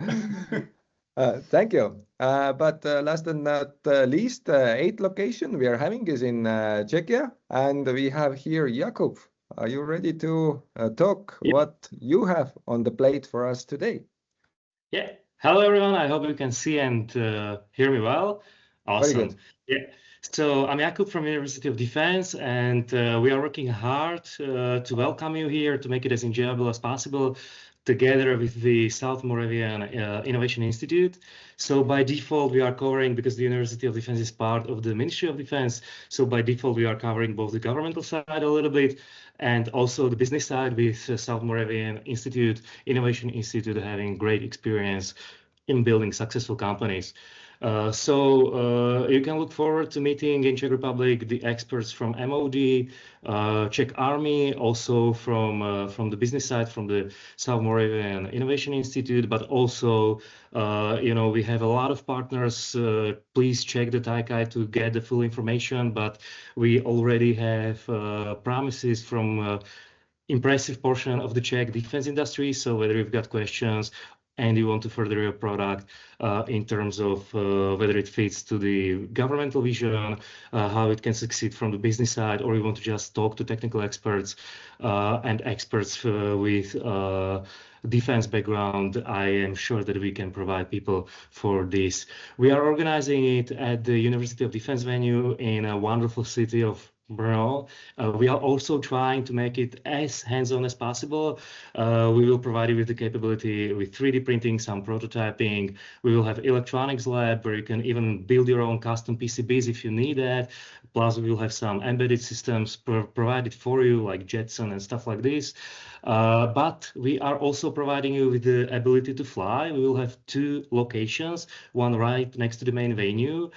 Thank you. But last and not least, 8th location we are having is in Czechia, and we have here Jakub. Are you ready to talk what you have on the plate for us today? Yeah. Hello, everyone. I hope you can see and hear me well. Awesome. Very good. Yeah. So I'm Jakub from University of Defense, and we are working hard to welcome you here, to make it as enjoyable as possible, together with the South Moravian Innovation Institute. So by default, we are covering, because the University of Defense is part of the Ministry of Defense, so by default, we are covering both the governmental side a little bit and also the business side with South Moravian Institute, Innovation Institute, having great experience in building successful companies. So you can look forward to meeting in Czech Republic the experts from MOD, Czech Army, also from the business side, from the South Moravian Innovation Institute, but also, we have a lot of partners. Please check the TAICAI to get the full information, but we already have promises from impressive portion of the Czech defense industry. So whether you've got questions and you want to further your product in terms of whether it fits to the governmental vision, how it can succeed from the business side, or you want to just talk to technical experts and experts with defense background, I am sure that we can provide people for this. We are organizing it at the University of Defense venue in a wonderful city of Brno. We are also trying to make it as hands-on as possible. We will provide you with the capability with 3D printing, some prototyping. We will have electronics lab where you can even build your own custom PCBs if you need that. Plus, we will have some embedded systems provided for you, like Jetson and stuff like this. But we are also providing you with the ability to fly. We will have 2 locations, one right next to the main venue,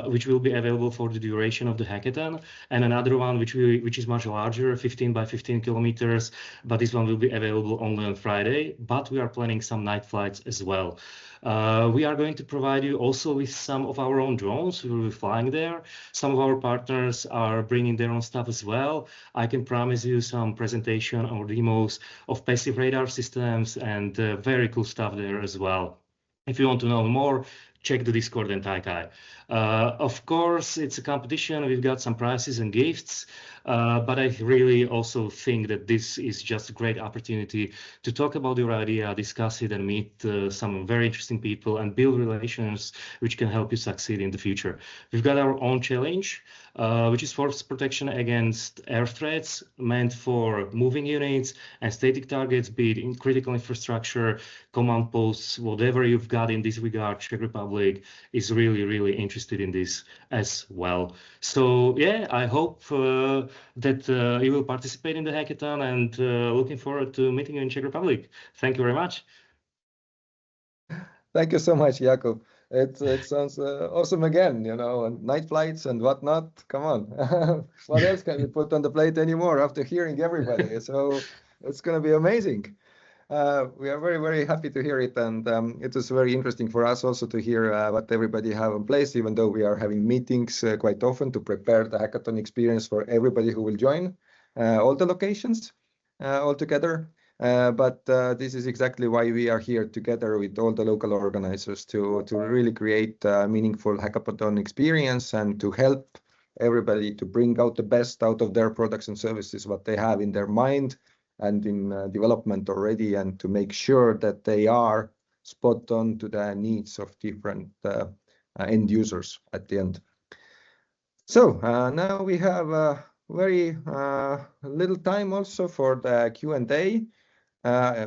which will be available for the duration of the hackathon, and another one which is much larger, 15 by 15 kilometers, but this one will be available only on Friday. But we are planning some night flights as well. We are going to provide you also with some of our own drones. We will be flying there. Some of our partners are bringing their own stuff as well. I can promise you some presentation or demos of passive radar systems and very cool stuff there as well. If you want to know more, check the Discord and TAICAI. Of course, it's a competition. We've got some prizes and gifts, but I really also think that this is just a great opportunity to talk about your idea, discuss it, and meet some very interesting people and build relations which can help you succeed in the future. We've got our own challenge, which is force protection against air threats, meant for moving units and static targets, be it in critical infrastructure, command posts, whatever you've got in this regard. Czech Republic is really, really interested in this as well. So yeah, I hope that you will participate in the hackathon, and looking forward to meeting you in Czech Republic. Thank you very much. Thank you so much, Jakub. It sounds awesome again, and night flights and whatnot. Come on. What else can we put on the plate anymore after hearing everybody? So it's going to be amazing. We are very, very happy to hear it, and it was very interesting for us also to hear what everybody have in place, even though we are having meetings quite often to prepare the hackathon experience for everybody who will join all the locations all together. But this is exactly why we are here together with all the local organizers to really create a meaningful hackathon experience and to help everybody to bring out the best out of their products and services, what they have in their mind and in development already, and to make sure that they are spot on to the needs of different end users at the end. So now we have very little time also for the Q&A.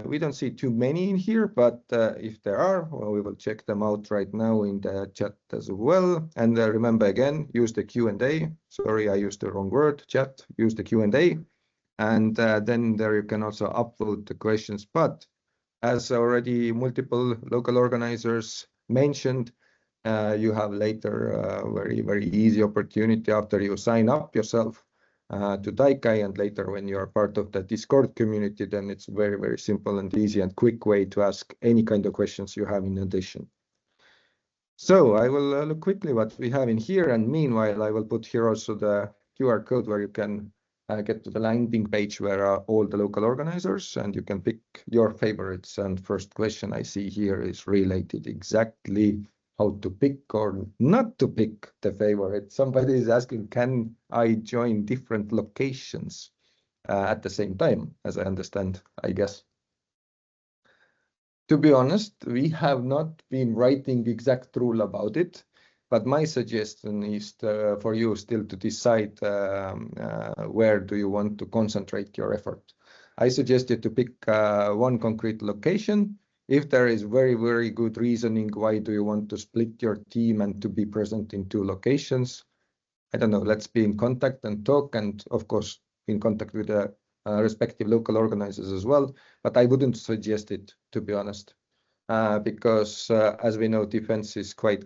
We don't see too many in here, but if there are, well, we will check them out right now in the chat as well. And remember again, use the Q&A. Sorry, I used the wrong word, chat. Use the Q&A. And then there you can also upload the questions. But as already multiple local organizers mentioned, you have later a very, very easy opportunity after you sign up yourself to Taikai, and later when you are part of the Discord community, then it's very, very simple and easy and quick way to ask any kind of questions you have in addition. So I will look quickly what we have in here, and meanwhile I will put here also the QR code where you can get to the landing page where are all the local organizers, and you can pick your favorites. And first question I see here is related exactly how to pick or not to pick the favorite. Somebody is asking, can I join different locations at the same time, as I understand, I guess. To be honest, we have not been writing exact rule about it, but my suggestion is for you still to decide where do you want to concentrate your effort. I suggest you to pick one concrete location. If there is very, very good reasoning, why do you want to split your team and to be present in 2 locations? I don't know, let's be in contact and talk, and of course, in contact with the respective local organizers as well. But I wouldn't suggest it, to be honest, because as we know, defense is quite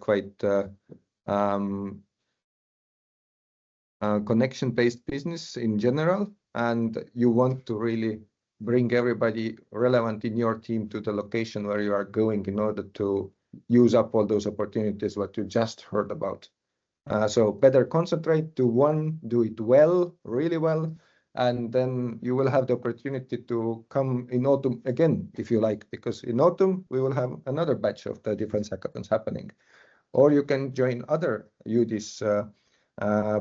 connection-based business in general, and you want to really bring everybody relevant in your team to the location where you are going in order to use up all those opportunities what you just heard about. So better concentrate to one, do it well, really well, and then you will have the opportunity to come in autumn again, if you like, because in autumn we will have another batch of the defense hackathons happening. Or you can join other EUDIS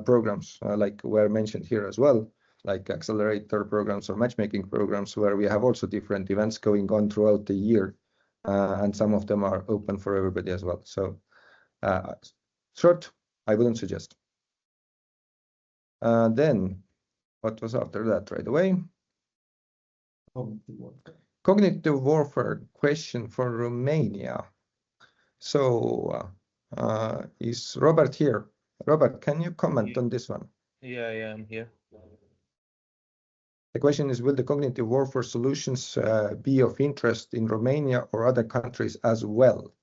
programs like were mentioned here as well, like accelerator programs or matchmaking programs, where we have also different events going on throughout the year, and some of them are open for everybody as well. So short, I wouldn't suggest. Then what was after that right away? Cognitive warfare question for Romania. So is Robert here? Robert, can you comment on this one? Yeah, I'm here. The question is, will the cognitive warfare solutions be of interest in Romania or other countries as well?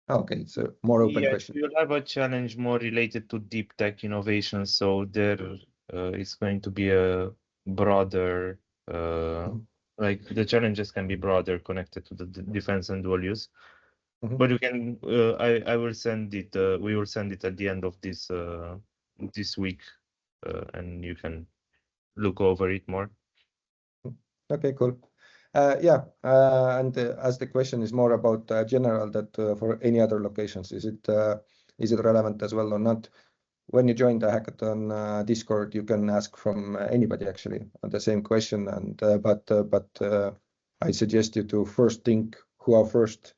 Okay, it's a more open question. You'll have a challenge more related to deep tech innovation. So there is going to be a broader, like the challenges can be broader connected to the defense and dual use. But you can, I will send it, we will send it at the end of this this week, and you can look over it more. Okay, cool. Yeah, and as the question is more about general, that for any other locations, is it relevant as well or not? When you join the hackathon Discord, you can ask from anybody actually on the same question, and but I suggest you to first think who are first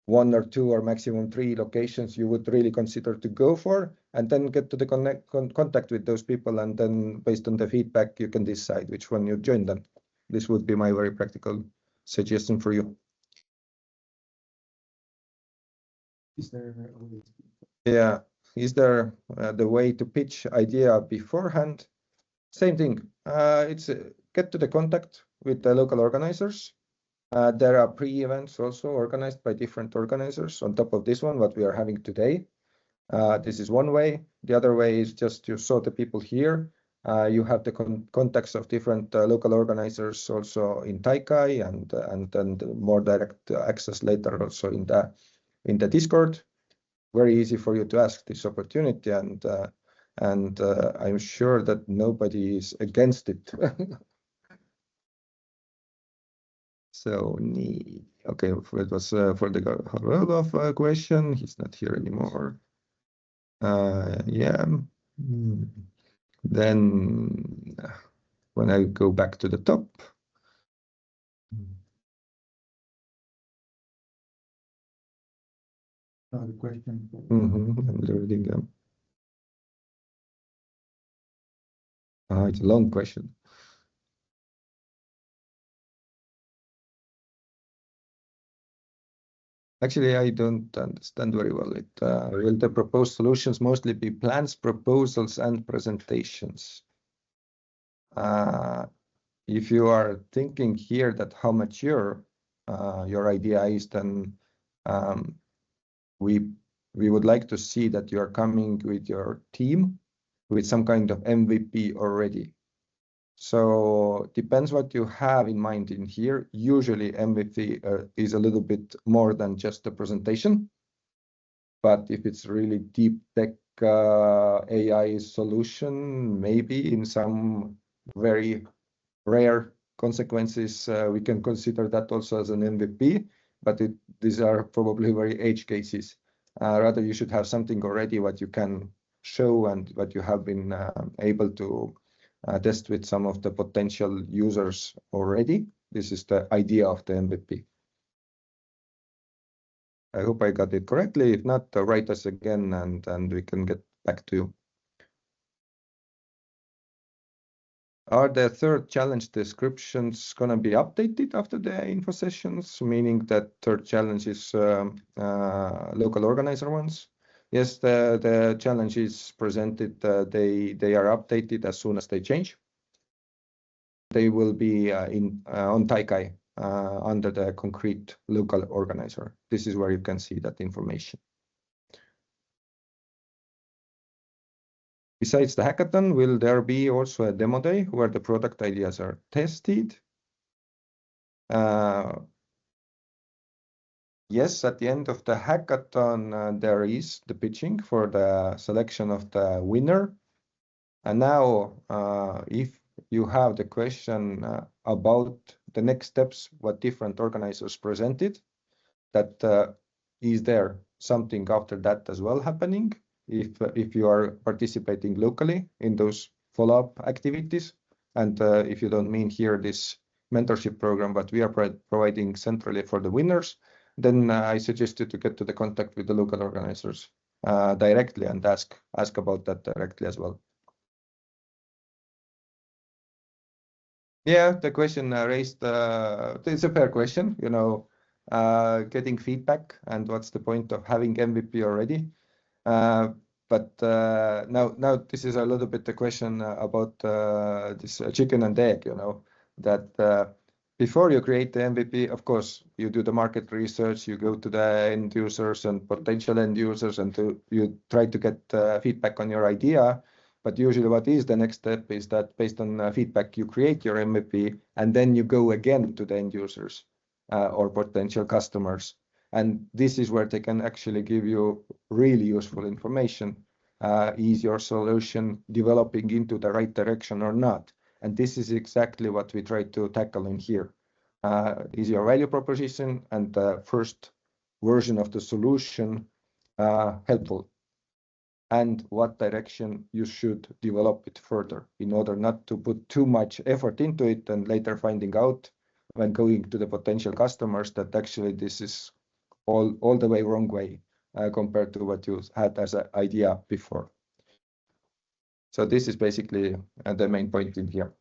1 or 2 or maximum 3 locations you would really consider to go for, and then get to the contact with those people, and then based on the feedback you can decide which one you join then. This would be my very practical suggestion for you. Is there the way to pitch idea beforehand? Same thing. It's get to the contact with the local organizers. There are pre-events also organized by different organizers on top of this one, what we are having today. This is one way. The other way is just you saw the people here. You have the contacts of different local organizers also in Taikai, and more direct access later also in the Discord. Very easy for you to ask this opportunity, and I'm sure that nobody is against it. So, okay, it was for the Haralov question. He's not here anymore. Yeah. Then when I go back to the top. The question. I'm reading them. It's a long question. Actually, I don't understand very well it. Will the proposed solutions mostly be plans, proposals, and presentations? If you are thinking here that how mature your idea is, then we would like to see that you are coming with your team with some kind of MVP already. So depends what you have in mind in here. Usually MVP is a little bit more than just a presentation. But if it's really deep tech AI solution, maybe in some very rare consequences, we can consider that also as an MVP. But these are probably very edge cases. Rather, you should have something already what you can show and what you have been able to test with some of the potential users already. This is the idea of the MVP. I hope I got it correctly. If not, write us again and we can get back to you. Are the third challenge descriptions going to be updated after the info sessions, meaning that third challenge is local organizer ones? Yes, the challenge is presented. They are updated as soon as they change. They will be on Taikai under the concrete local organizer. This is where you can see that information. Besides the hackathon, will there be also a demo day where the product ideas are tested? Yes, at the end of the hackathon, there is the pitching for the selection of the winner. And now, if you have the question about the next steps, what different organizers presented, that is there something after that as well happening? If you are participating locally in those follow-up activities, and if you don't mean here this mentorship program, but we are providing centrally for the winners, then I suggest you to get to the contact with the local organizers directly and ask about that directly as well. Yeah, the question raised, it's a fair question, you know, getting feedback and what's the point of having MVP already. But now this is a little bit the question about this chicken and egg, you know, that before you create the MVP, of course, you do the market research, you go to the end users and potential end users, and you try to get feedback on your idea. But usually what is the next step is that based on feedback, you create your MVP, and then you go again to the end users or potential customers. And this is where they can actually give you really useful information. Is your solution developing into the right direction or not? And this is exactly what we try to tackle in here. Is your value proposition and the first version of the solution helpful? And what direction you should develop it further in order not to put too much effort into it and later finding out when going to the potential customers that actually this is all the way wrong way compared to what you had as an idea before. So this is basically the main point in here.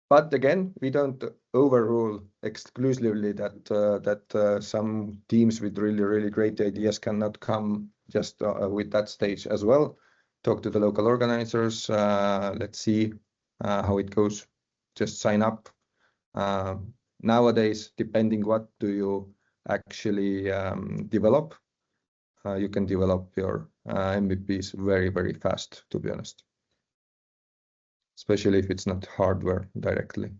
But again, we don't overrule exclusively that some teams with really great ideas cannot come just with that stage as well. Talk to the local organizers. Let's see how it goes. Just sign up. Nowadays, depending what do you actually develop, you can develop your MVPs very fast, to be honest. especially if it's not hardware directly.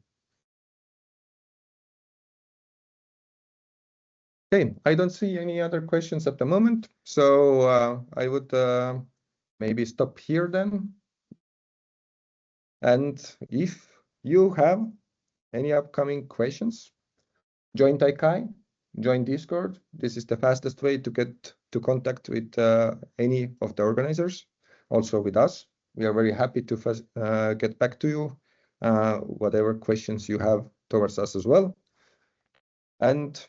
Okay, I don't see any other questions at the moment, so I would maybe stop here then. And if you have any upcoming questions, join Taikai, join Discord. This is the fastest way to get to contact with any of the organizers, also with us. We are very happy to get back to you, whatever questions you have towards us as well. And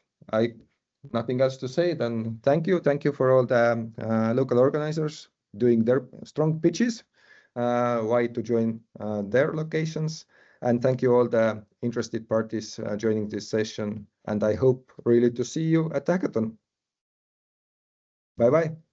nothing else to say than thank you. Thank you for all the local organizers doing their strong pitches, why to join their locations. And thank you all the interested parties joining this session. And I hope really to see you at Hackathon. Bye-bye.